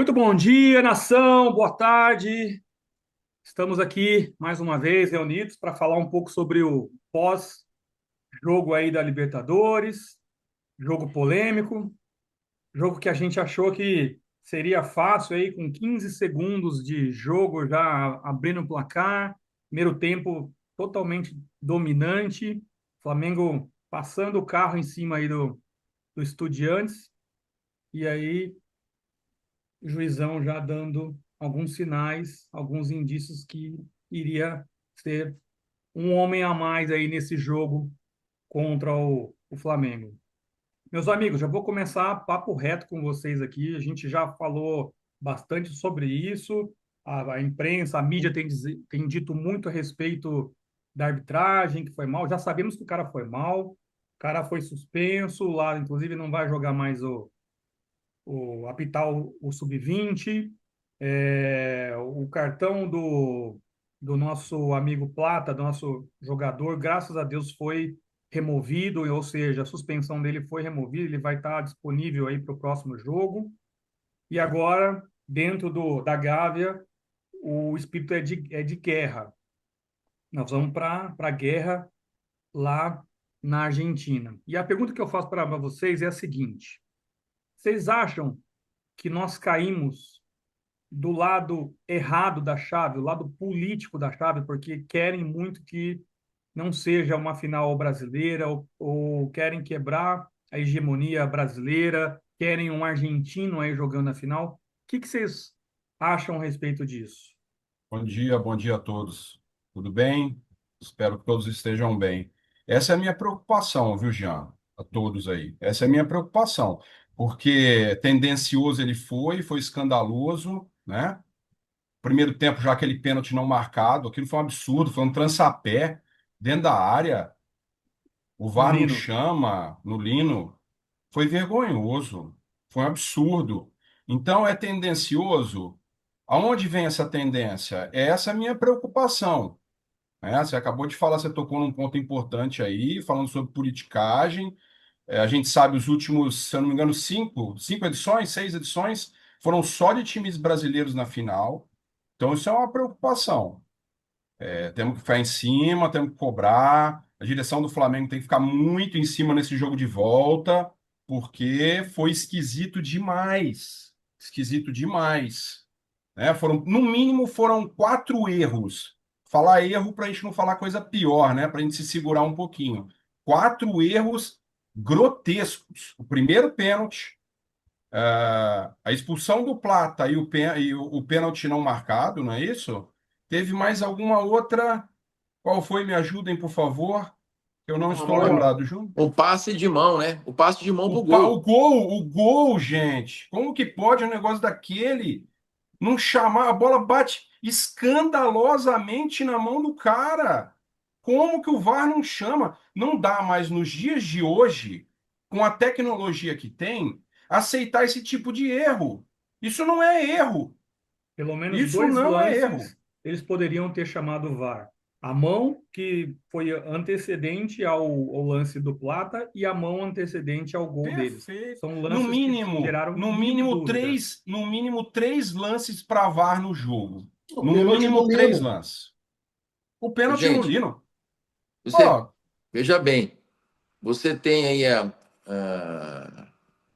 Muito bom dia, nação, boa tarde. Estamos aqui mais uma vez reunidos para falar um pouco sobre o pós-jogo aí da Libertadores, jogo polêmico, jogo que a gente achou que seria fácil aí com 15 segundos de jogo já abrindo o placar, primeiro tempo totalmente dominante, Flamengo passando o carro em cima aí do Estudiantes e aí o juizão já dando alguns sinais, alguns indícios que iria ser um homem a mais aí nesse jogo contra o Flamengo. Meus amigos, já vou começar papo reto com vocês aqui. A gente já falou bastante sobre isso. A imprensa, a mídia tem dito muito a respeito da arbitragem, que foi mal. Já sabemos que o cara foi mal. O cara foi suspenso lá, inclusive não vai jogar mais apitar o sub-20, o cartão do nosso amigo Plata, do nosso jogador, graças a Deus foi removido, ou seja, a suspensão dele foi removida, ele vai estar disponível aí para o próximo jogo. E agora, dentro da Gávea, o espírito é de guerra. Nós vamos para a guerra lá na Argentina. E a pergunta que eu faço para vocês é a seguinte: vocês acham que nós caímos do lado errado da chave, o lado político da chave, porque querem muito que não seja uma final brasileira, ou querem quebrar a hegemonia brasileira, querem um argentino aí jogando a final? O que vocês acham a respeito disso? Bom dia a todos. Tudo bem? Espero que todos estejam bem. Essa é a minha preocupação, viu, Jean? A todos aí. Essa é a minha preocupação, porque tendencioso ele foi escandaloso, né? Primeiro tempo, já aquele pênalti não marcado, aquilo foi um absurdo, foi um trançapé dentro da área. O No VAR não Lino, chama no Lino. Foi vergonhoso, foi um absurdo. Então, é tendencioso. Aonde vem essa tendência? É essa a minha preocupação, né? Você acabou de falar, você tocou num ponto importante aí, falando sobre politicagem. A gente sabe os últimos, se eu não me engano, cinco edições, seis edições, foram só de times brasileiros na final. Então, isso é uma preocupação. Temos que ficar em cima, temos que cobrar. A direção do Flamengo tem que ficar muito em cima nesse jogo de volta, porque foi esquisito demais. Esquisito demais. Né? No mínimo, foram quatro erros. Falar erro para a gente não falar coisa pior, né? Para a gente se segurar um pouquinho. Quatro erros grotescos. O primeiro pênalti, a expulsão do Plata e o pênalti não marcado, não é isso? Teve mais alguma outra? Qual foi? Me ajudem, por favor. Eu não estou ó, lembrado, Ju. O passe de mão, né? O passe de mão pro O gol. gol, gente. Como que pode um negócio daquele não chamar? A bola bate escandalosamente na mão do cara. Como que o VAR não chama? Não dá mais nos dias de hoje, com a tecnologia que tem, aceitar esse tipo de erro. Isso não é erro. pelo menos Isso dois não é erro. lances eles poderiam ter chamado o VAR. A mão, que foi antecedente ao lance do Plata, e a mão antecedente ao gol deles. Perfeito. São No lances que mínimo, geraram no mil mínimo dúvidas. três, no mínimo três lances para VAR no jogo. O No pênalti do mínimo três Lino. lances. O pênalti no Gente, Lino. você Ó, veja bem, você tem aí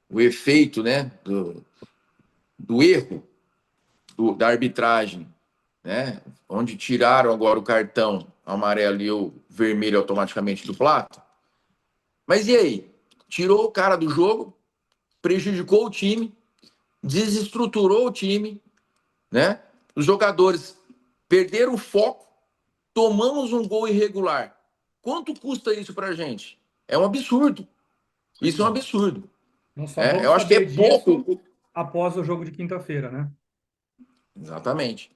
o efeito, né, do erro da arbitragem, né, onde tiraram agora o cartão amarelo e o vermelho automaticamente do Plata. Mas e aí? Tirou o cara do jogo, prejudicou o time, desestruturou o time, né? Os jogadores perderam o foco, tomamos um gol irregular. Quanto custa isso pra gente? É um absurdo. Isso é um absurdo. Nós só vamos Eu acho que é saber disso pouco. após o jogo de quinta-feira, né? Exatamente.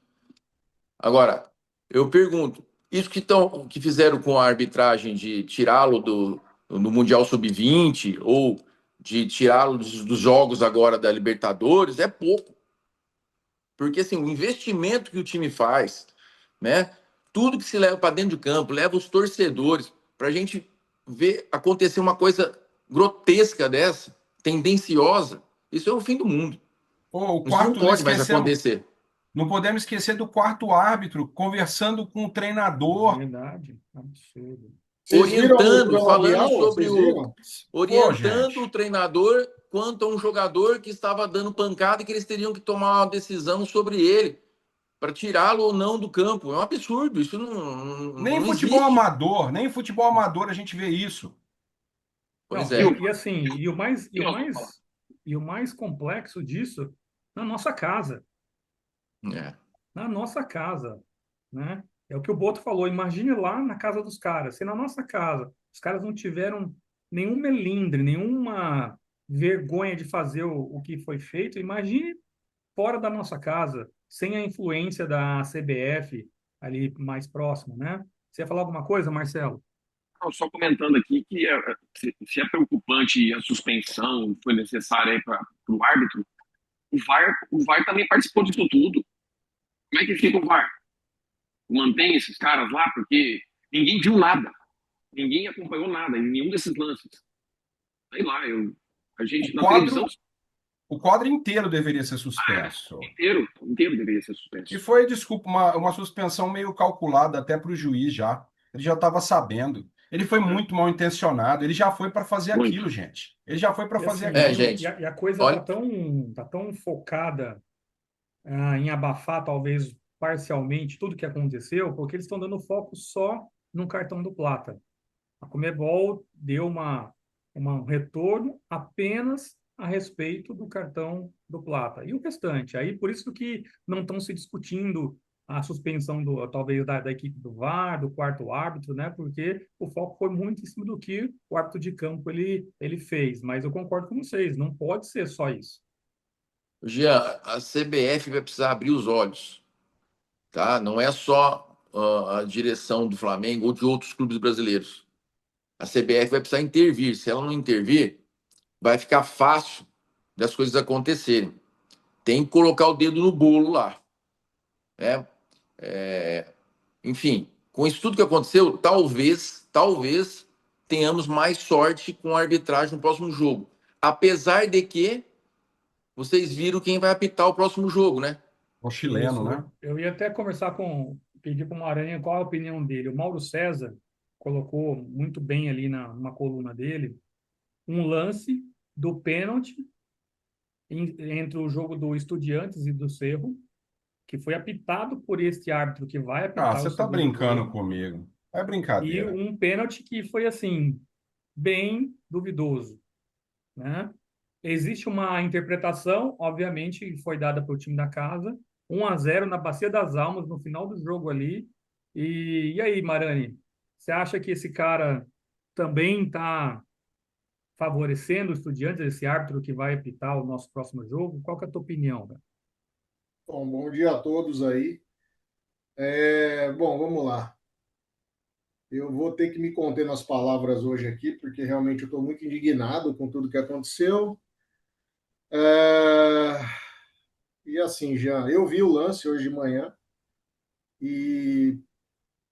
Agora, eu pergunto, isso que fizeram com a arbitragem de tirá-lo do Mundial Sub-20 ou de tirá-lo dos jogos agora da Libertadores é pouco. Porque assim, o investimento que o time faz, né? Tudo que se leva para dentro de campo, leva os torcedores, para a gente ver acontecer uma coisa grotesca dessa, tendenciosa, isso é o fim do mundo. Ô, o Isso não quarto, não pode mais esquecemos, acontecer. não podemos esquecer do quarto árbitro conversando com o treinador. Verdade, absurdo. Vocês viram o Orientando, falando Labial? sobre Vocês o. viram? Pô, Orientando o gente. treinador quanto a um jogador que estava dando pancada e que eles teriam que tomar uma decisão sobre ele para tirá-lo ou não do campo. É um absurdo, isso Nem não futebol existe. amador, nem futebol amador a gente vê isso. Pois Não, é. e assim, E nós vamos falar. e o mais complexo disso, na nossa casa, É. na nossa casa, né? É o que o Boto falou, imagine lá na casa dos caras, se na nossa casa os caras não tiveram nenhum melindre, nenhuma vergonha de fazer o que foi feito, imagine fora da nossa casa, sem a influência da CBF ali mais próximo, né? Você ia falar alguma coisa, Marcelo? Não, só comentando aqui que se é preocupante a suspensão foi necessária para o árbitro, o VAR também participou disso tudo. Como é que fica o VAR? Mantém esses caras lá porque ninguém viu nada, ninguém acompanhou nada em nenhum desses lances. Sei lá, a O gente na televisão quadro, o quadro inteiro deveria ser suspenso. inteiro deveria ser E suspenso. foi, desculpa, uma suspensão meio calculada até para o juiz já. Ele já estava sabendo. Ele foi Né? muito mal intencionado. Ele já foi para fazer Muito. aquilo, gente. Ele já foi para E fazer assim, É, aquilo. gente, e a coisa olha, tá tão focada em abafar, talvez parcialmente, tudo que aconteceu, porque eles estão dando foco só no cartão do Plata. A Conmebol deu um retorno apenas a respeito do cartão do Plata. E o restante? Aí, por isso que não estão se discutindo a suspensão talvez da equipe do VAR, do quarto árbitro, né? Porque o foco foi muito em cima do que o árbitro de campo ele fez. Mas eu concordo com vocês, não pode ser só isso. Jean, a CBF vai precisar abrir os olhos, tá? Não é só a direção do Flamengo ou de outros clubes brasileiros. A CBF vai precisar intervir. Se ela não intervir, vai ficar fácil das coisas acontecerem. Tem que colocar o dedo no bolo lá. Né? Enfim, com isso tudo que aconteceu, talvez tenhamos mais sorte com a arbitragem no próximo jogo. Apesar de que vocês viram quem vai apitar o próximo jogo, né? O chileno, Isso. né? Eu ia até pedir para o Maranhã qual a opinião dele. O Mauro César colocou muito bem ali numa coluna dele um lance do pênalti entre o jogo do Estudiantes e do Cerro, que foi apitado por este árbitro que vai Ah, apitar o você tá segundo brincando jogo, comigo. É e brincadeira. um pênalti que foi assim bem duvidoso, né? Existe uma interpretação, obviamente, que foi dada para o time da casa, 1-0 na Bacia das Almas no final do jogo ali. E aí, Marani, você acha que esse cara também está favorecendo o Estudiantes, esse árbitro que vai apitar o nosso próximo jogo? Qual que é a tua opinião, cara? Bom, bom dia a todos aí. Bom, vamos lá. Eu vou ter que me conter nas palavras hoje aqui, porque realmente eu estou muito indignado com tudo que aconteceu. É, E assim, Jean, eu vi o lance hoje de manhã e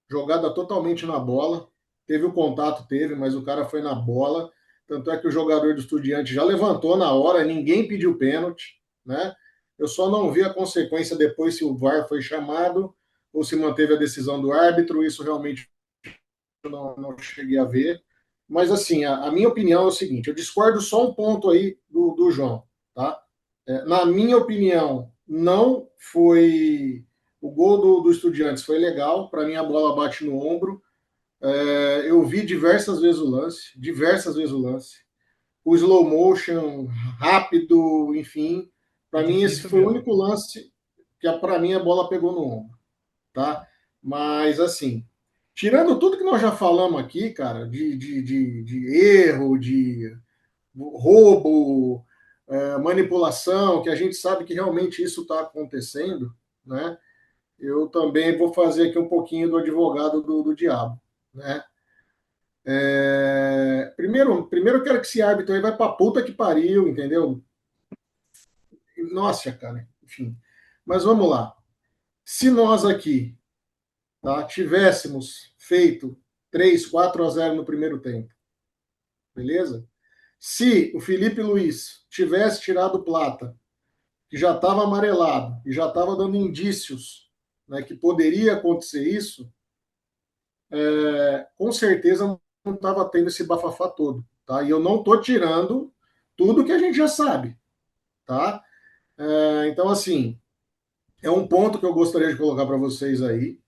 jogada totalmente na bola. Teve o contato, teve, mas o cara foi na bola. Tanto é que o jogador do Estudiante já levantou na hora, ninguém pediu pênalti, né? Eu só não vi a consequência depois se o VAR foi chamado ou se manteve a decisão do árbitro. Isso realmente eu não cheguei a ver. Mas assim, a minha opinião é o seguinte: eu discordo só um ponto aí do João, tá? Na minha opinião, não foi. O gol do Estudiantes foi legal. Para mim, a bola bate no ombro. Eu vi diversas vezes o lance. O slow motion, rápido, enfim. É Para mim, esse difícil foi o mesmo. único lance que, para mim, a bola pegou no ombro, tá? Mas, assim, tirando tudo que nós já falamos aqui, cara, de erro, de roubo, manipulação, que a gente sabe que realmente isso está acontecendo, né? Eu também vou fazer aqui um pouquinho do advogado do diabo, né? Primeiro eu quero que esse árbitro aí vai pra puta que pariu, entendeu? Nossa, cara, enfim. Mas vamos lá. Se nós aqui, tá, tivéssemos feito 3-4-0 no primeiro tempo, beleza? Se o Felipe Luiz tivesse tirado o Plata, que já estava amarelado e já estava dando indícios, né, que poderia acontecer isso, com certeza não estava tendo esse bafafá todo, tá? E eu não estou tirando tudo que a gente já sabe, tá? Então, assim, é um ponto que eu gostaria de colocar para vocês aí,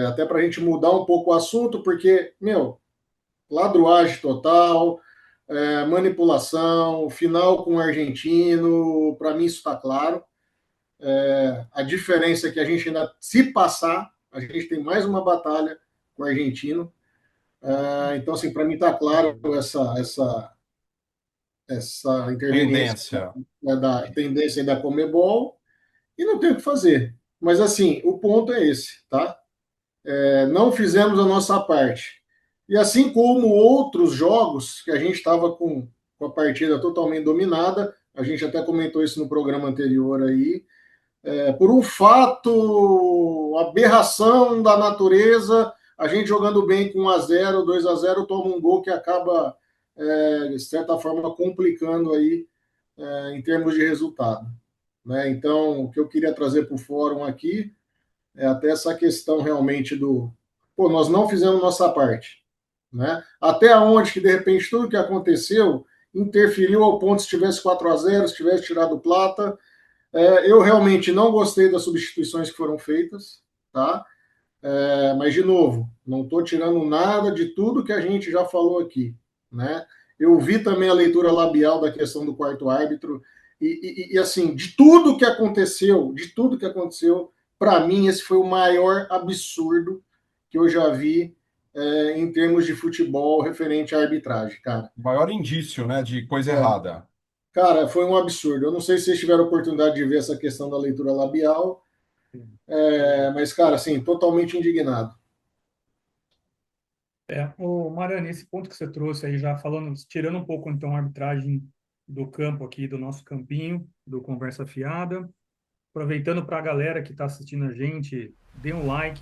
até para a gente mudar um pouco o assunto, porque, meu, ladruagem total, manipulação, final com o argentino, para mim isso está claro. A diferença é que a gente ainda, se passar, a gente tem mais uma batalha com o argentino. Então, assim, para mim está claro essa interveniência, Tendência. né, da tendência da Comebol, e não tem o que fazer. Mas, assim, o ponto é esse, tá? Não fizemos a nossa parte. E assim como outros jogos que a gente estava com a partida totalmente dominada, a gente até comentou isso no programa anterior aí, por um fato, aberração da natureza, a gente jogando bem com 1-0, 2-0, toma um gol que acaba, de certa forma, complicando aí em termos de resultado. Né? Então, o que eu queria trazer para o fórum aqui é até essa questão realmente do, pô, nós não fizemos nossa parte, né? Até onde que de repente tudo que aconteceu interferiu ao ponto se tivesse 4-0, se tivesse tirado plata. Eu realmente não gostei das substituições que foram feitas, tá? Mas de novo, não estou tirando nada de tudo que a gente já falou aqui, né? Eu vi também a leitura labial da questão do quarto árbitro e assim, de tudo que aconteceu, para mim esse foi o maior absurdo que eu já vi em termos de futebol referente à arbitragem, cara. O maior indício, né, de coisa É, errada. cara, foi um absurdo. Eu não sei se vocês tiveram a oportunidade de ver essa questão da leitura labial, mas, cara, assim, totalmente indignado. O Mariana, esse ponto que você trouxe aí, já falando, tirando um pouco então a arbitragem do campo aqui, do nosso campinho, do Conversa Fiada, aproveitando para a galera que está assistindo a gente, dê um like,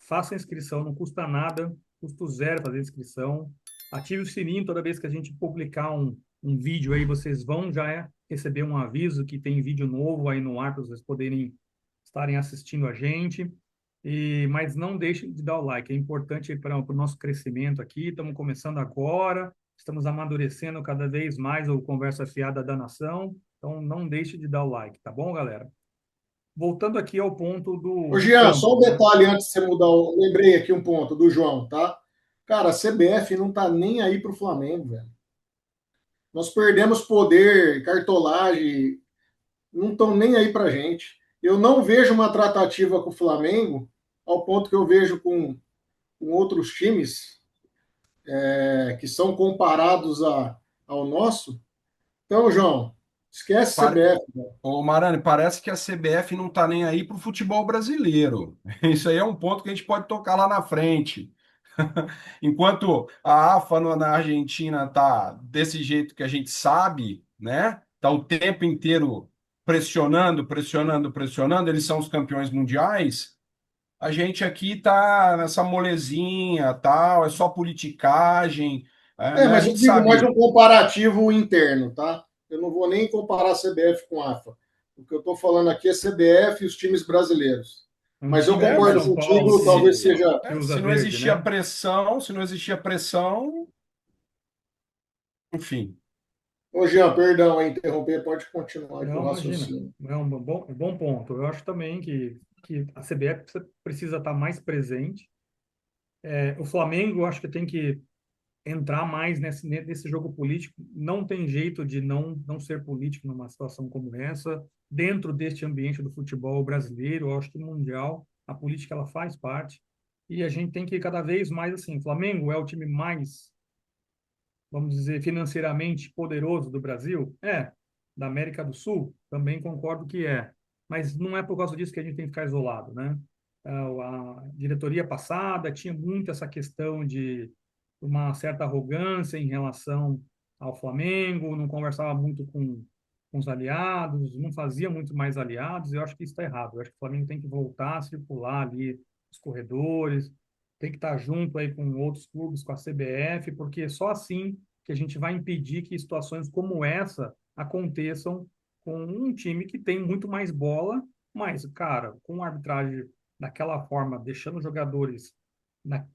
faça a inscrição, não custa nada, custa zero fazer a inscrição, ative o sininho toda vez que a gente publicar um vídeo aí, vocês vão já receber um aviso que tem vídeo novo aí no ar para vocês poderem estarem assistindo a gente. Mas não deixem de dar o like, é importante para o nosso crescimento aqui. Estamos começando agora, estamos amadurecendo cada vez mais o Conversa Fiada da Nação. Então, não deixe de dar o like, tá bom, galera? Voltando aqui ao ponto Ô, do Jean, só um campo, né? detalhe antes de você mudar. Lembrei aqui um ponto do João, tá? Cara, a CBF não tá nem aí pro Flamengo, velho. Nós perdemos poder, cartolagem, não estão nem aí pra gente. Eu não vejo uma tratativa com o Flamengo ao ponto que eu vejo com outros times que são comparados ao nosso. Então, João, esquece Pare- CBF. Ô, Marani, parece que a CBF não está nem aí para o futebol brasileiro. Isso aí é um ponto que a gente pode tocar lá na frente. Enquanto a AFA na Argentina tá desse jeito que a gente sabe, né? Tá o tempo inteiro pressionando, pressionando, pressionando, eles são os campeões mundiais. A gente aqui tá nessa molezinha, tal, é só politicagem, né? A Mas eu gente digo mais um sabe. comparativo interno, tá? Eu não vou nem comparar a CBF com a AFA. O que eu estou falando aqui é CBF e os times brasileiros. Um Mas eu time É, como concordo São mas Paulo contigo, talvez seja. que usa se não verde, existia né? pressão, se não existia pressão, enfim. Ô, Jean, perdão aí interromper, pode continuar aí com Não, o imagina. raciocínio. É um bom ponto. Eu acho também que a CBF precisa estar mais presente. O Flamengo, eu acho que tem que entrar mais nesse jogo político. Não tem jeito de não ser político numa situação como essa. Dentro deste ambiente do futebol brasileiro, eu acho que mundial, a política ela faz parte. E a gente tem que cada vez mais assim. O Flamengo é o time mais, vamos dizer, financeiramente poderoso do Brasil? Da América do Sul? Também concordo que é. Mas não é por causa disso que a gente tem que ficar isolado, né? A diretoria passada tinha muito essa questão de uma certa arrogância em relação ao Flamengo, não conversava muito com os aliados, não fazia muito mais aliados, eu acho que isso está errado. Eu acho que o Flamengo tem que voltar a circular ali os corredores, tem que estar junto aí com outros clubes, com a CBF, porque só assim que a gente vai impedir que situações como essa aconteçam com um time que tem muito mais bola, mas, cara, com a arbitragem daquela forma, deixando os jogadores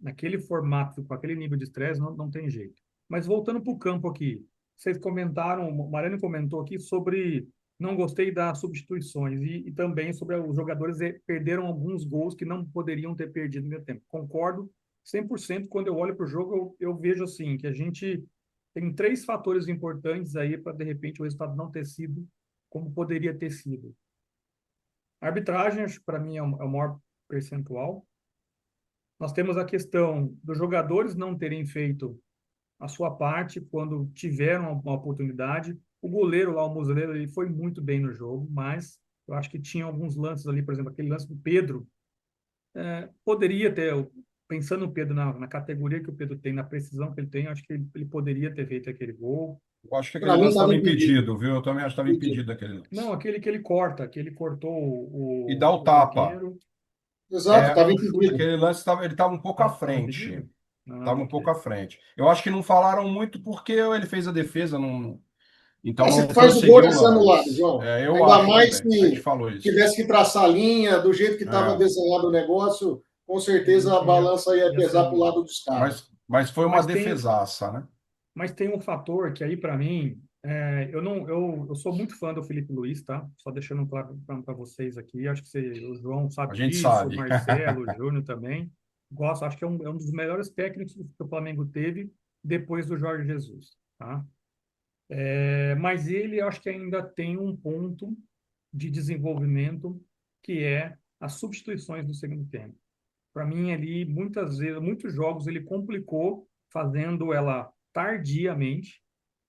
naquele formato, com aquele nível de estresse, não tem jeito. Mas voltando para o campo aqui, vocês comentaram, o Mariano comentou aqui sobre não gostei das substituições e também sobre os jogadores perderam alguns gols que não poderiam ter perdido no meu tempo. Concordo 100%. Quando eu olho para o jogo, eu vejo assim, que a gente tem três fatores importantes aí para, de repente, o resultado não ter sido como poderia ter sido. A arbitragem, acho que para mim é o maior percentual. Nós temos a questão dos jogadores não terem feito a sua parte quando tiveram uma oportunidade. O goleiro lá, o Muslera, ele foi muito bem no jogo, mas eu acho que tinha alguns lances ali, por exemplo, aquele lance do Pedro, poderia ter, pensando no Pedro na categoria que o Pedro tem, na precisão que ele tem, acho que ele poderia ter feito aquele gol. Eu acho que aquele Para mim lance estava estava impedido. impedido, viu? Eu também acho que estava impedido aquele Não, lance. aquele que ele corta, que ele cortou E dá o o tapa. zagueiro, Exato, estava um chute, impedido. Aquele lance ele estava um pouco à estava frente. impedido? Ah, Estava um pouco ok. à frente. Eu acho que não falaram muito porque ele fez a defesa, então Se não faz o gol, prosseguiu ia o ser anulado, lance. João. Eu Ainda acho mais também. A gente se falou isso. tivesse que traçar a linha do jeito que estava É, desenhado o negócio, com certeza a Ia, balança ia ia ser pesar para o lado anulado. dos caras. mas foi uma Mas tem, defesaça, né? mas tem um fator que aí, para mim, eu não, eu sou muito fã do Felipe Luiz, tá? Só deixando claro para vocês aqui. Acho que o João A sabe gente disso, o sabe. Marcelo, o Júnior também. Gosto, acho que é um dos melhores técnicos que o Flamengo teve depois do Jorge Jesus, tá? Mas ele, acho que ainda tem um ponto de desenvolvimento que é as substituições do segundo tempo. Para mim, ali, muitas vezes, muitos jogos ele complicou fazendo ela tardiamente,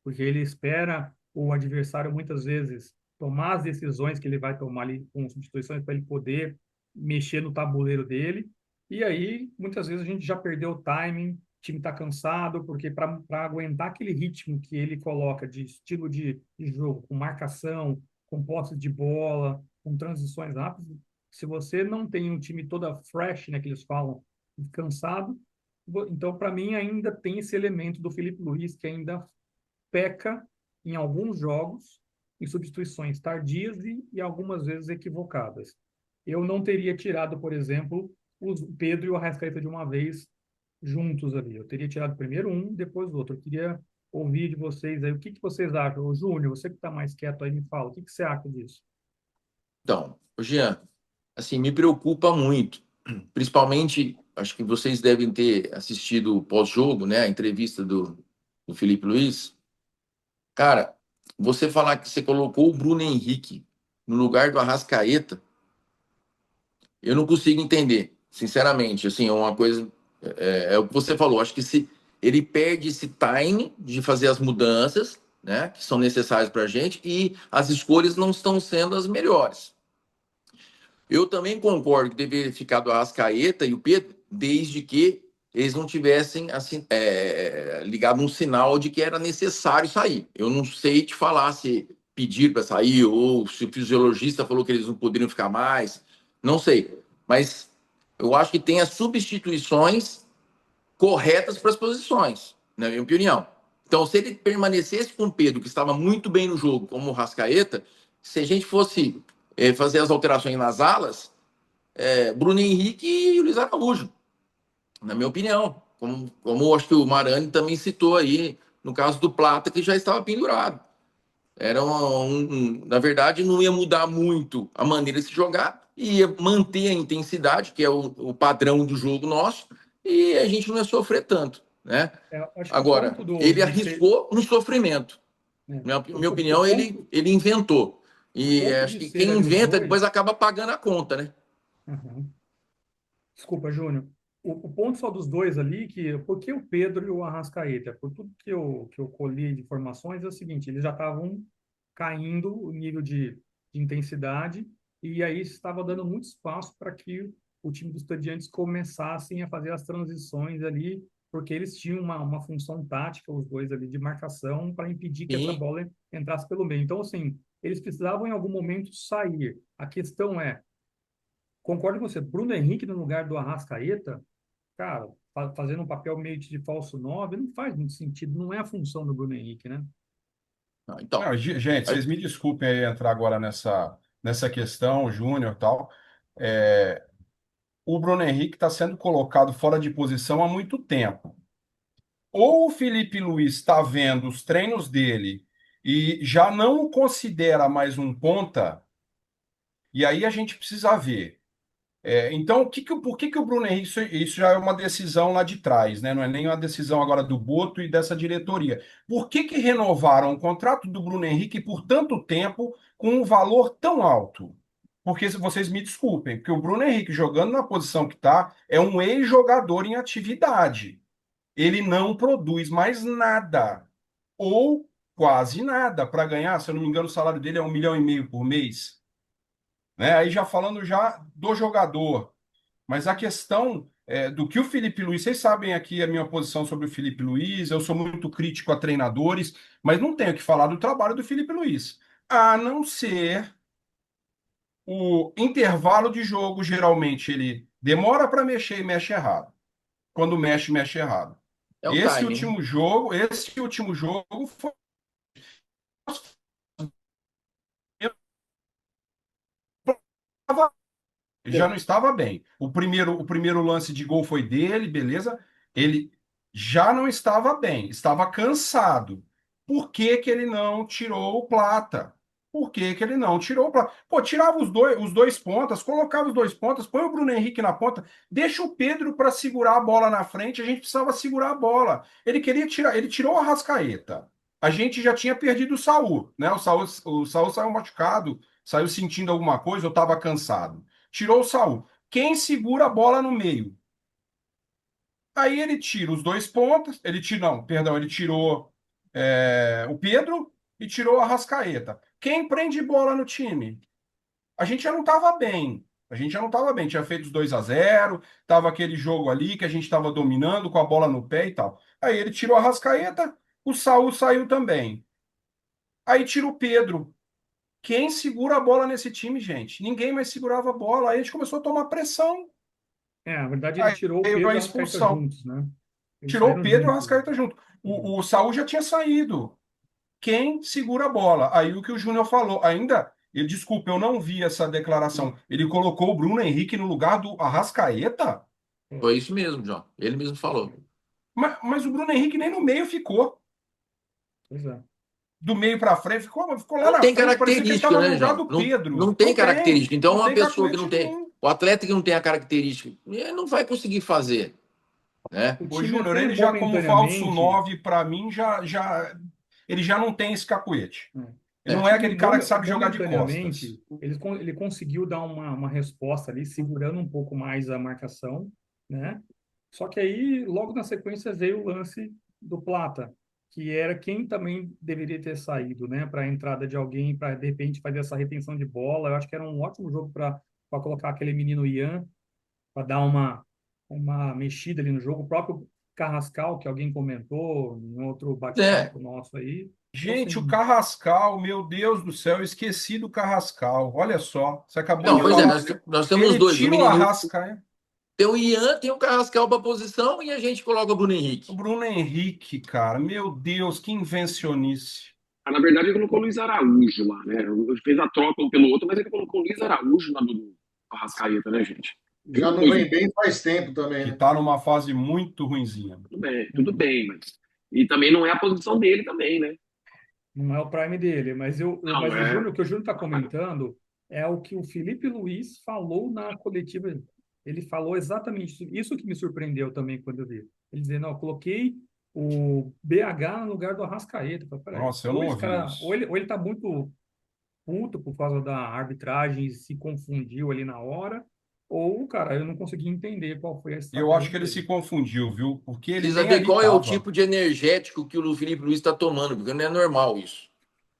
porque ele espera o adversário muitas vezes tomar as decisões que ele vai tomar ali com substituições para ele poder mexer no tabuleiro dele. E aí, muitas vezes a gente já perdeu o timing, o time está cansado, porque para aguentar aquele ritmo que ele coloca de estilo de jogo, com marcação, com posse de bola, com transições rápidas, se você não tem um time toda fresh, né, que eles falam, cansado, então para mim ainda tem esse elemento do Felipe Luiz que ainda peca em alguns jogos em substituições tardias e algumas vezes equivocadas. Eu não teria tirado, por exemplo, o Pedro e o Arrascaeta de uma vez juntos ali. Eu teria tirado primeiro um, depois o outro. Eu queria ouvir de vocês aí o que vocês acham. Ô, Júnior, você que está mais quieto aí, me fala, o que você acha disso? Então, Jean, assim, me preocupa muito, principalmente, acho que vocês devem ter assistido o pós-jogo, né, a entrevista do Felipe Luiz. Cara, você falar que você colocou o Bruno Henrique no lugar do Arrascaeta, eu não consigo entender, sinceramente. Assim, é uma coisa. É o que você falou. Acho que se ele perde esse time de fazer as mudanças, né, que são necessárias para a gente, e as escolhas não estão sendo as melhores. Eu também concordo que deveria ficar do Arrascaeta e o Pedro, desde que eles não tivessem assim, ligado um sinal de que era necessário sair. Eu não sei te falar se pedir para sair ou se o fisiologista falou que eles não poderiam ficar mais. Não sei. Mas eu acho que tem as substituições corretas para as posições, na minha opinião. Então, se ele permanecesse com o Pedro, que estava muito bem no jogo, como o Rascaeta, se a gente fosse fazer as alterações nas alas, Bruno Henrique e Luiz Araújo, na minha opinião. Como acho que o Marani também citou aí, no caso do Plata, que já estava pendurado. Na verdade, não ia mudar muito a maneira de se jogar, ia manter a intensidade, que é o padrão do jogo nosso, e a gente não ia sofrer tanto, né? Acho que o Agora, ponto ele de ser. arriscou no sofrimento. Né, Minha o opinião, ponto, ele inventou. o E ponto acho de que ser quem ali os inventa dois. depois acaba pagando a conta, né? Uhum. Desculpa, Júnior. O ponto só dos dois ali, por que o Pedro e o Arrascaeta? Por tudo que eu colhi de informações, é o seguinte: eles já estavam caindo o nível de intensidade, e aí estava dando muito espaço para que o time dos Estudiantes começassem a fazer as transições ali, porque eles tinham uma função tática, os dois ali, de marcação, para impedir que essa Sim, bola entrasse pelo meio. Então, assim, eles precisavam em algum momento sair. A questão é, concordo com você, Bruno Henrique no lugar do Arrascaeta, cara, fazendo um papel meio de falso 9 não faz muito sentido, não é a função do Bruno Henrique, né? Então, Não, gente, vocês me desculpem aí entrar agora nessa questão, Júnior e tal. É, o Bruno Henrique está sendo colocado fora de posição há muito tempo. Ou o Felipe Luiz está vendo os treinos dele e já não o considera mais um ponta, e aí a gente precisa ver. Então, por que que o Bruno Henrique, isso já é uma decisão lá de trás, né? Não é nem uma decisão agora do Boto e dessa diretoria. Por que que renovaram o contrato do Bruno Henrique por tanto tempo com um valor tão alto? Porque se vocês me desculpem, porque o Bruno Henrique jogando na posição que está é um ex-jogador em atividade. Ele não produz mais nada, ou quase nada, para ganhar, se eu não me engano, o salário dele é 1,5 milhão por mês, né? Aí já falando já do jogador. Mas a questão do que o Felipe Luiz, vocês sabem aqui a minha posição sobre o Felipe Luiz, eu sou muito crítico a treinadores, mas não tenho que falar do trabalho do Felipe Luiz. A não ser o intervalo de jogo, geralmente ele demora para mexer e mexe errado. Quando mexe, mexe errado. é o timing. Esse último jogo foi já não estava bem. O primeiro lance de gol foi dele, beleza? Ele já não estava bem, estava cansado. Por que que ele não tirou o Plata? Por que que ele não tirou o Plata? Pô, tirava os dois pontas, colocava os dois pontas, põe o Bruno Henrique na ponta, deixa o Pedro para segurar a bola na frente, a gente precisava segurar a bola. Ele queria tirar, ele tirou a Arrascaeta. A gente já tinha perdido o Saul, né? O Saul saiu machucado, saiu sentindo alguma coisa, eu estava cansado. Tirou o Saul. Quem segura a bola no meio? Aí ele tira os dois pontos. Ele tira, não, perdão, ele tirou o Pedro e tirou a Rascaeta. Quem prende bola no time? A gente já não estava bem. A gente já não estava bem. Tinha feito os 2-0, tava aquele jogo ali que a gente estava dominando com a bola no pé e tal. Aí ele tirou a Rascaeta, o Saul saiu também. Aí tira o Pedro. Quem segura a bola nesse time, gente? Ninguém mais segurava a bola. Aí a gente começou a tomar pressão. Na verdade, ele Aí tirou o veio Pedro a e a Arrascaeta expulsão. juntos, né? Eles Tirou o saíram Pedro e o juntos. Arrascaeta junto. O Saul já tinha saído. Quem segura a bola? Aí o que o Júnior falou, ainda, ele, desculpa, eu não vi essa declaração. Ele colocou o Bruno Henrique no lugar do Arrascaeta? É, Foi isso mesmo, João. Ele mesmo falou. Mas o Bruno Henrique nem no meio ficou. pois é. Do meio para frente, ficou lá Não na tem frente, parecia que ele característica, estava no né, lugar João? do Não, não Pedro. tem Não tem, característica. Então, não uma tem pessoa que não cacuete tem, nenhum. o atleta que não tem a característica, ele não vai conseguir fazer, né? O Ô, time Júnior, até ele já como falso momentaneamente, 9 para mim, ele já não tem esse cacuete. Ele o não é É. time aquele cara que sabe jogar de costas. momentaneamente, ele conseguiu dar uma resposta ali, segurando um pouco mais a marcação, né? Só que aí, logo na sequência, veio o lance do Plata, que era quem também deveria ter saído, né? Para a entrada de alguém, para de repente fazer essa retenção de bola. Eu acho que era um ótimo jogo para colocar aquele menino Ian, para dar uma mexida ali no jogo. O próprio Carrascal, que alguém comentou em outro É. bate-papo nosso aí. Então, Gente, o assim, Carrascal, meu Deus do céu, eu esqueci do Carrascal. Olha só, você acabou Não, de pois é, falar. nós temos Ele dois. O tira o menininho Arrascaeta. tem o Ian, tem o Carrascal para posição e a gente coloca o Bruno O Henrique. Bruno Henrique, cara, meu Deus, que invencionice. Ah, na verdade, ele colocou o Luiz Araújo lá, né? Ele fez a troca um pelo outro, mas ele colocou o Luiz Araújo lá no Arrascaeta, né, gente? Já Mesma não coisa. vem bem faz tempo também, Que né? tá numa fase muito ruinzinha. Tudo bem, mas. E também não é a posição dele também, né? não é o prime dele, Não, mas o é. Júnior, o que o Júnior está comentando é o que o Felipe Luiz falou na coletiva. Ele falou exatamente isso. Isso que me surpreendeu também quando eu vi. Ele dizendo, ó, eu coloquei o BH no lugar do Arrascaeta. Eu falei, peraí, Nossa, eu não ouvi ou isso. ele tá muito puto por causa da arbitragem e se confundiu ali na hora, ou, cara, eu não consegui entender qual foi a Eu acho estratégia que ele se dele. confundiu, viu? Porque ele Precisa nem ver ali qual é o tava. tipo de energético que o Felipe Luiz está tomando, porque não é normal isso.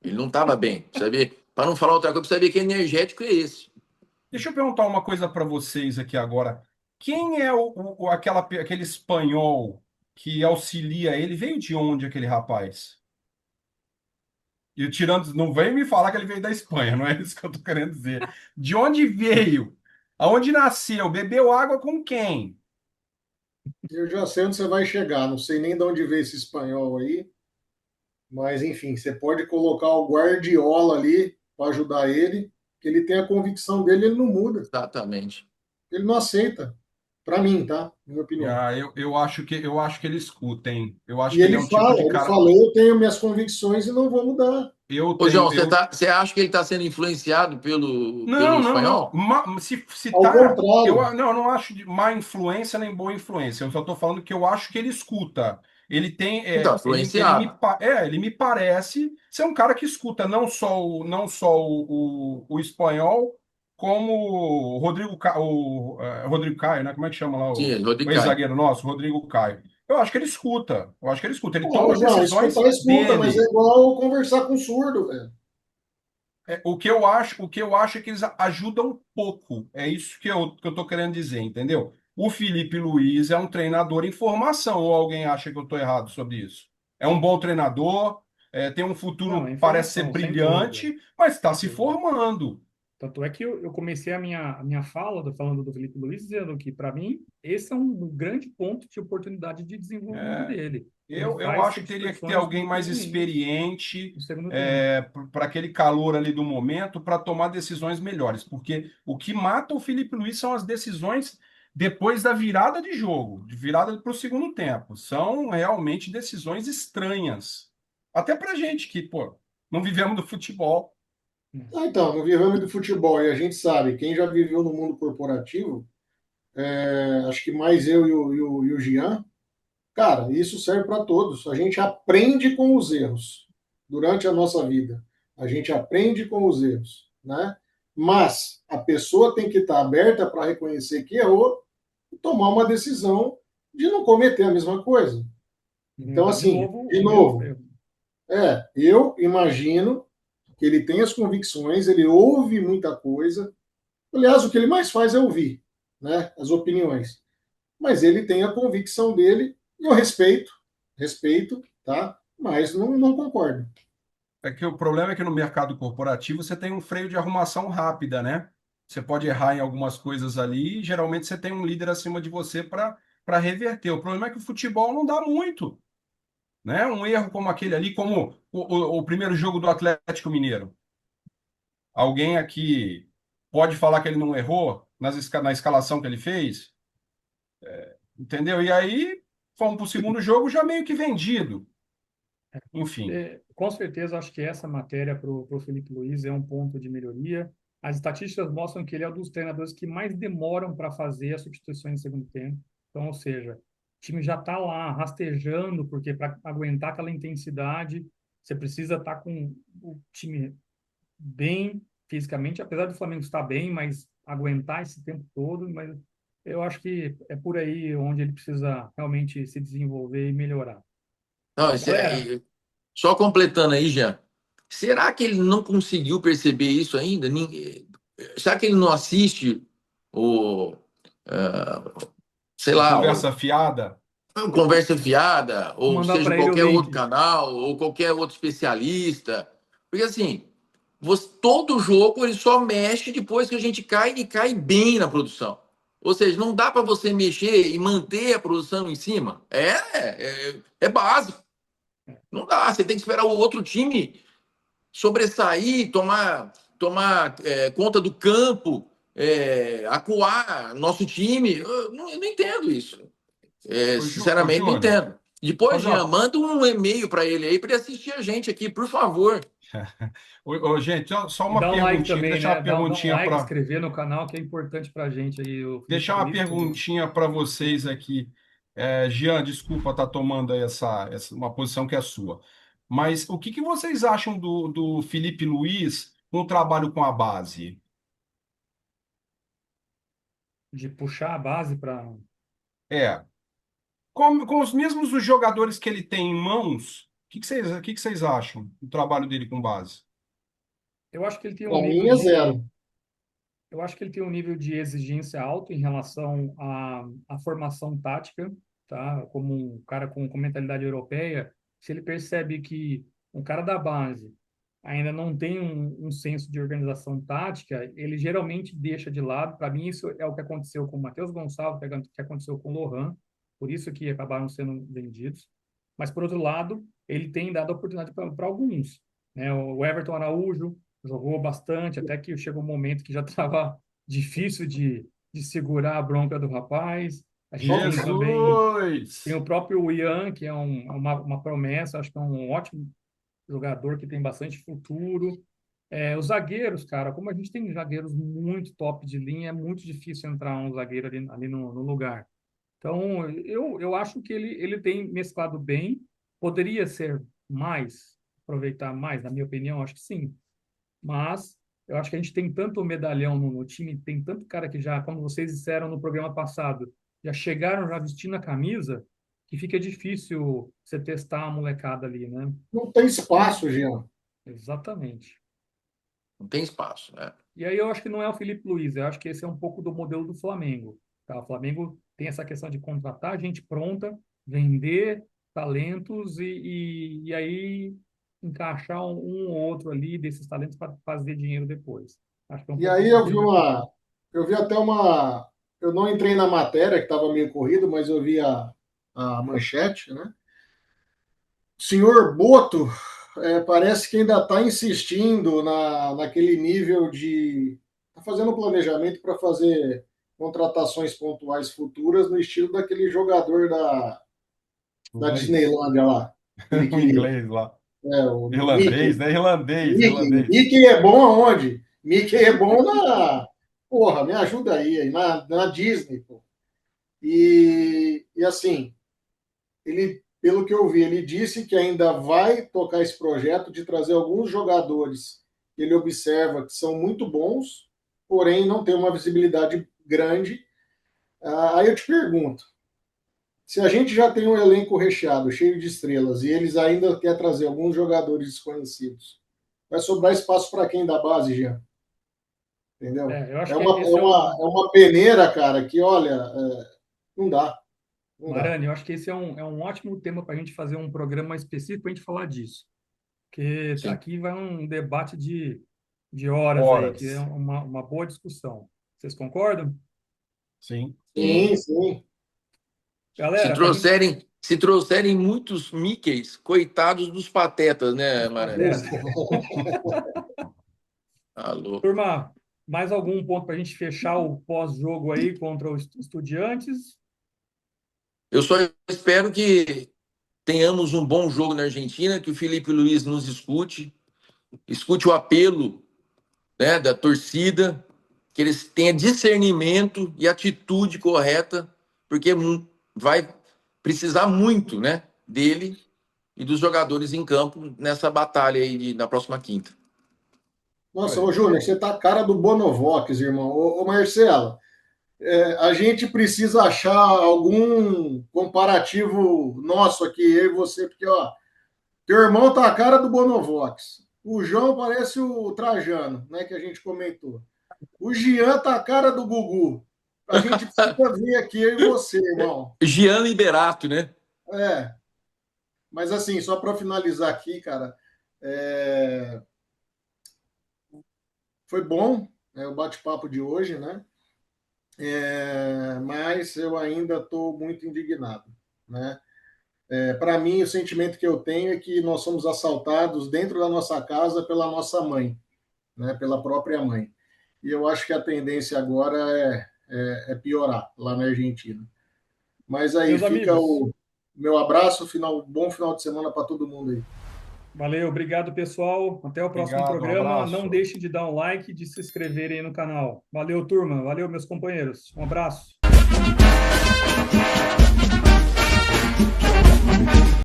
Ele não estava bem. Precisa ver, para não falar outra coisa, precisa ver que energético é esse. Deixa eu perguntar uma coisa para vocês aqui agora. Quem é aquele espanhol que auxilia ele? Veio de onde aquele rapaz? E tirando, não vem me falar que ele veio da Espanha, não é isso que eu tô querendo dizer. De onde veio? Aonde nasceu? Bebeu água com quem? Eu já sei onde você vai chegar, não sei nem de onde veio esse espanhol aí. Mas, enfim, você pode colocar o Guardiola ali para ajudar ele, que ele tem a convicção dele, ele não muda, Exatamente. ele não aceita. Para mim, tá? Minha opinião. Eu acho que ele escuta, hein? Eu acho E que ele é um tipo de ele cara. fala, eu tenho minhas convicções e não vou mudar. Eu Ô, João, tenho. Eu, você acha que ele está sendo influenciado pelo não, não, não. espanhol? Se Ao tá. contrário, Não, eu não acho de má influência nem boa influência. Eu só estou falando que eu acho que ele escuta. Ele tem. Então, influenciado. Ele me parece ser um cara que escuta não só o espanhol, como Rodrigo Caio, né? Como é que chama lá Sim, o Rodicai. ex-zagueiro nosso, Rodrigo Caio. Eu acho que ele escuta. Eu acho que ele escuta. Ele toma não, as João, decisões escuta, escuta, mas é dele. igual conversar com surdo, velho. O que eu acho é que eles ajudam um pouco. É isso que eu estou querendo dizer, entendeu? O Felipe Luiz é um treinador em formação, ou alguém acha que eu estou errado sobre isso? É um bom treinador, tem um Não, é futuro, parece ser informação, sem dúvida, brilhante, mas está sem se dúvida. formando. Tanto é que eu comecei a minha fala falando do Felipe Luiz, dizendo que, para mim, esse é um grande ponto de oportunidade de desenvolvimento É, dele. Ele eu faz acho que teria que ter substituições alguém muito mais ruins experiente no segundo tempo. para aquele calor ali do momento para tomar decisões melhores, porque o que mata o Felipe Luiz são as decisões depois da virada de jogo, de virada para o segundo tempo. São realmente decisões estranhas. Até para gente que, pô, não vivemos do futebol. Ah, então, no vivemos de futebol e a gente sabe, quem já viveu no mundo corporativo, acho que mais eu e o Gian, cara, isso serve para todos. A gente aprende com os erros durante a nossa vida. A gente aprende com os erros, né? Mas a pessoa tem que estar aberta para reconhecer que errou e tomar uma decisão de não cometer a mesma coisa. Não Então, dá de assim, novo de o mesmo novo, erro. eu imagino que ele tem as convicções, ele ouve muita coisa. Aliás, o que ele mais faz é ouvir, né? As opiniões. Mas ele tem a convicção dele e eu respeito, tá? Mas não concordo. É que o problema é que no mercado corporativo você tem um freio de arrumação rápida, né? Você pode errar em algumas coisas ali e geralmente você tem um líder acima de você para reverter. O problema é que o futebol não dá muito, né? Um erro como aquele ali, como o primeiro jogo do Atlético Mineiro. Alguém aqui pode falar que ele não errou na escalação que ele fez, entendeu? E aí fomos para o segundo jogo já meio que vendido. Enfim. Com certeza, acho que essa matéria para o Felipe Luiz é um ponto de melhoria. As estatísticas mostram que ele é um dos treinadores que mais demoram para fazer as substituições no segundo tempo. Então, ou seja, o time já está lá rastejando, porque para aguentar aquela intensidade, você precisa estar com o time bem fisicamente, apesar do Flamengo estar bem, mas aguentar esse tempo todo. Mas eu acho que é por aí onde ele precisa realmente se desenvolver e melhorar. Não, Galera, só completando aí, Jean. Será que ele não conseguiu perceber isso ainda? Será que ele não assiste o, sei O lá, conversa fiada. Conversa Fiada, vou ou mandar seja, para ele o qualquer outro link. canal, ou qualquer outro especialista? Porque assim, todo jogo ele só mexe depois que a gente cai e cai bem na produção. Ou seja, não dá para você mexer e manter a produção em cima. É básico. Não dá. Você tem que esperar o outro time sobressair, tomar conta do campo, acuar nosso time. Eu não entendo isso. Ô, Sinceramente, não Júnior. entendo. Depois, Ô, Jean, João. manda um e-mail para ele aí para ele assistir a gente aqui, por favor. Gente, só E uma dá um like perguntinha, também, deixar uma né? Dá um perguntinha like, para inscrever no canal, que é importante para a gente aí, o Felipe Luiz. vocês aqui. Jean, desculpa estar tomando aí uma posição que é sua. Mas o que vocês acham do Felipe Luiz no trabalho com a base? De puxar a base para. É, com os mesmos os jogadores que ele tem em mãos, o que vocês acham do trabalho dele com base? Eu acho que ele tem um Para mim nível é de. zero. Eu acho que ele tem um nível de exigência alto em relação à formação tática, tá? Como um cara com mentalidade europeia, se ele percebe que um cara da base ainda não tem um senso de organização tática, ele geralmente deixa de lado. Para mim, isso é o que aconteceu com o Matheus Gonçalves, que aconteceu com o Lohan, por isso que acabaram sendo vendidos. Mas, por outro lado, ele tem dado oportunidade para alguns, né? O Everton Araújo jogou bastante, até que chegou um momento que já estava difícil de segurar a bronca do rapaz. A gente tem também Jesus! o próprio Ian, que é uma promessa, acho que é um ótimo jogador que tem bastante futuro. Os zagueiros, cara, como a gente tem zagueiros muito top de linha, é muito difícil entrar um zagueiro ali no lugar. Então, eu acho que ele tem mesclado bem. Poderia ser mais, aproveitar mais, na minha opinião, acho que sim. Mas eu acho que a gente tem tanto medalhão no time, tem tanto cara que já, como vocês disseram no programa passado, já chegaram já vestindo a camisa, que fica difícil você testar a molecada ali, né? Não tem espaço, Jean. Exatamente. Não tem espaço, né? E aí eu acho que não é o Felipe Luiz, eu acho que esse é um pouco do modelo do Flamengo. Tá? O Flamengo tem essa questão de contratar gente pronta, vender talentos e aí encaixar um ou outro ali desses talentos para fazer dinheiro depois. Acho que é um E pouco aí do modelo do Flamengo. eu vi até uma, eu não entrei na matéria, que estava meio corrido, mas eu vi a manchete, né? O senhor Boto parece que ainda está insistindo naquele nível de. Está fazendo um planejamento para fazer contratações pontuais futuras no estilo daquele jogador da Inglês. Disneylândia lá. Aquele O que. inglês lá. O Irlandês, Mickey. né? Irlandês, Mickey. irlandês. Mickey é bom aonde? Mickey é bom na. Porra, me ajuda aí, na Disney, pô. E assim, ele, pelo que eu vi, ele disse que ainda vai tocar esse projeto de trazer alguns jogadores que ele observa que são muito bons, porém não tem uma visibilidade grande. Aí eu te pergunto, se a gente já tem um elenco recheado, cheio de estrelas, e eles ainda querem trazer alguns jogadores desconhecidos, vai sobrar espaço para quem da base, Jean? Entendeu? Eu acho É que uma, é esse é uma, é uma peneira, cara, que, olha, não dá, não dá. Marani, eu acho que esse é um ótimo tema para a gente fazer um programa específico para a gente falar disso. Porque Sim, aqui vai um debate de horas aí, que é Horas. uma boa discussão. Vocês concordam? Sim. sim, Sim. sim. Se Galera, para a gente. trouxerem muitos Mickeys, coitados dos patetas, né, Os Marani? patetas. Tá louco. Turma, mais algum ponto para a gente fechar o pós-jogo aí contra o Estudiantes? Eu só espero que tenhamos um bom jogo na Argentina, que o Felipe Luiz nos escute o apelo, né, da torcida, que eles tenham discernimento e atitude correta, porque vai precisar muito, né, dele e dos jogadores em campo nessa batalha aí na próxima quinta. Nossa, Olha, ô Júnior, você tá a cara do Bonovox, irmão. Ô Marcelo, a gente precisa achar algum comparativo nosso aqui, eu e você, porque, ó, teu irmão tá a cara do Bonovox. O João parece o Trajano, né, que a gente comentou. O Jean tá a cara do Gugu. A gente precisa ver aqui, eu e você, irmão. Gian Liberato, né? É, mas assim, só para finalizar aqui, cara, é, foi bom, né, o bate-papo de hoje, né? Mas eu ainda estou muito indignado, né? Para mim, o sentimento que eu tenho é que nós somos assaltados dentro da nossa casa pela nossa mãe, né? Pela própria mãe. E eu acho que a tendência agora é piorar lá na Argentina. Mas aí Meus fica amigos, o meu abraço, bom final de semana para todo mundo aí. valeu, obrigado, pessoal. Até o próximo obrigado, um programa. Não abraço. deixe de dar um like e de se inscreverem aí no canal. Valeu, turma. Valeu, meus companheiros. Um abraço.